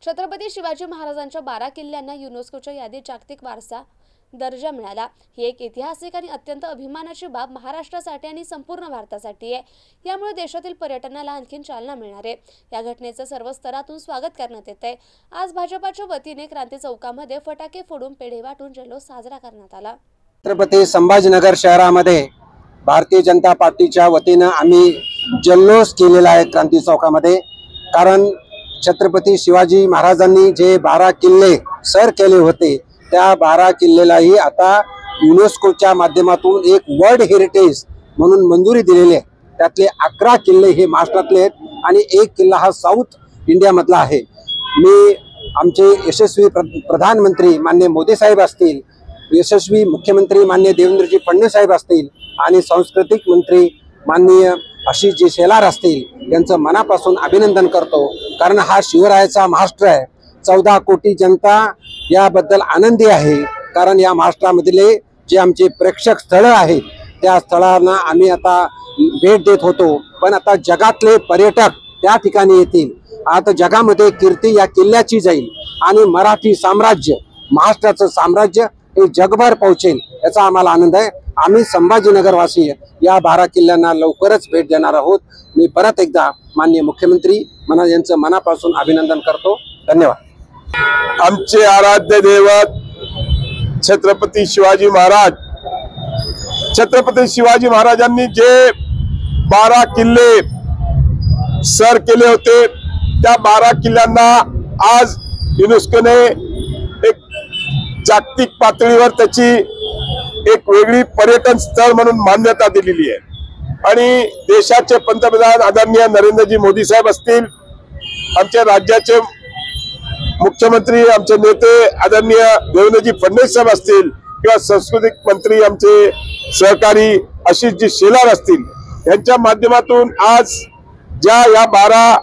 छत्रपती शिवाजी महाराजांच्या 12 किल्ल्यांना युनेस्कोच्या यादीत जागतिक वारसा दर्जा मिळाला। ही एक ऐतिहासिक आणि अत्यंत अभिमानाची बाब महाराष्ट्रासाठी आणि संपूर्ण भारतासाठी आहे। यामुळे देशातील पर्यटनाला आणखी चालना मिळणार आहे। या घटनेचं सर्व स्तरातून स्वागत करण्यात येत आहे। आज भाजपाच्या वतीने क्रांती चौकामध्ये फटाके फोडून पेढे वाटून जल्लोष साजरा करण्यात आला। छत्रपती संभाजीनगर शहरामध्ये भारतीय जनता पार्टीच्या वतीने आम्ही जल्लोष केलेला आहे क्रांती चौकामध्ये। कारण छत्रपती शिवाजी महाराजांनी जे 12 किल्ले सर केले होते त्या 12 किल्लेलाही आता युनेस्कोच्या माध्यमातून एक वर्ल्ड हेरिटेज म्हणून मंजुरी दिलेली आहे। त्यातले 11 किल्ले हे महाराष्ट्रातले आहेत आणि एक किल्ला हा साऊथ इंडिया मधला आहे। मी आमचे यशस्वी प्रधानमंत्री माननीय मोदी साहेब असतील, यशस्वी मुख्यमंत्री माननीय देवेंद्रजी फडणवीस साहेब असतील आणि सांस्कृतिक मंत्री माननीय आशिषजी शेलार असतील यांचं मनापासून अभिनंदन करतो। कारण हा शिवरायाचा महाराष्ट्र आहे। 14 कोटी जनता याबद्दल आनंदी आहे। कारण या महाराष्ट्रामधले जे आमचे प्रेक्षक स्थळ आहेत त्या स्थळांना आम्ही आता भेट देत होतो, पण आता जगातले पर्यटक त्या ठिकाणी येतील। आता जगामध्ये कीर्ती या किल्ल्याची जाईल आणि मराठी साम्राज्य, महाराष्ट्राचं साम्राज्य हे जगभर पोहोचेल याचा आम्हाला आनंद आहे। आम्ही संभाजीनगरवासी या 12 किल्ल्यांना लवकरच भेट देणार आहोत। मी परत एकदा माननीय मुख्यमंत्री यांचं मनापासून अभिनंदन करतो। धन्यवाद। आमचे आराध्य दैवत छत्रपती शिवाजी महाराज, छत्रपती शिवाजी महाराजांनी जे 12 किल्ले सर केले होते त्या 12 किल्ल्यांना आज युनेस्कोने एक जागतिक पातळीवर त्याची एक वेगळी पर्यटन स्थळ म्हणून मान्यता दिलेली आहे। आणि देशाचे पंतप्रधान आदरणीय नरेंद्रजी मोदी साहेब असतील, आमच्या राज्याचे मुख्यमंत्री आमचे नेते आदरणीय देवेंद्रजी फडणवीस साहेब असतील किंवा सांस्कृतिक मंत्री आमचे सहकारी आशिषजी शेलार असतील, यांच्या माध्यमातून आज ज्या या 12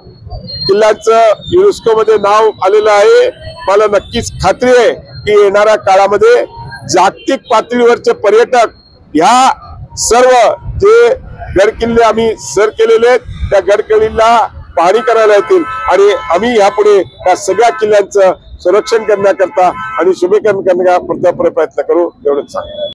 किल्ल्यांचं युनेस्को मध्ये नाव आलेलं आहे, मला नक्कीच खात्री आहे की येणाऱ्या काळामध्ये जागतिक पातळीवरचे पर्यटक ह्या सर्व जे गडकिल्ले आम्ही सर केलेले आहेत त्या गडकिल्ल्यांना पाहणी करायला येतील आणि आम्ही यापुढे या सगळ्या किल्ल्यांचं संरक्षण करण्याकरता आणि शुभीकरण करण्याकरता प्रयत्न करू, एवढंच सांगतो।